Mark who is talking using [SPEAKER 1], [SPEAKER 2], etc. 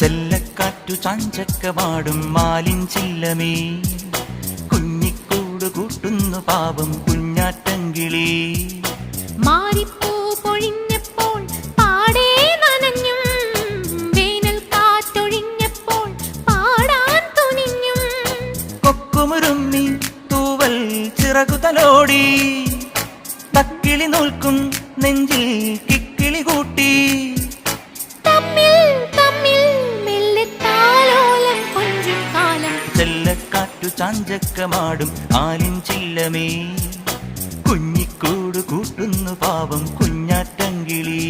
[SPEAKER 1] ചെല്ലക്കാറ്റു ചാഞ്ചക്കമാടും മാലിൻ ചില്ലമേ, കുഞ്ഞിക്കൂട് കൂട്ടുന്നു പാവം കുഞ്ഞാറ്റങ്കിളി.
[SPEAKER 2] മാറിപ്പൂ പൊഴിഞ്ഞപ്പോൾ പാടേ നനഞ്ഞും, വേനൽ കാറ്റൊഴിഞ്ഞപ്പോൾ പാടാൻ തുനിഞ്ഞും.
[SPEAKER 1] കൊക്കുമുരുമ്മി തൂവൽ ചിറകുതലോടി, തക്കിളി നോൽക്കും നെഞ്ചിൽ കിക്കിളി കൂട്ടി. ചെല്ലക്കാറ്റു ചാഞ്ചക്കമാടും ആലിൻ ചില്ലമേ, കുഞ്ഞിക്കൂട് കൂട്ടുന്നു പാവം കുഞ്ഞാറ്റങ്കിളി.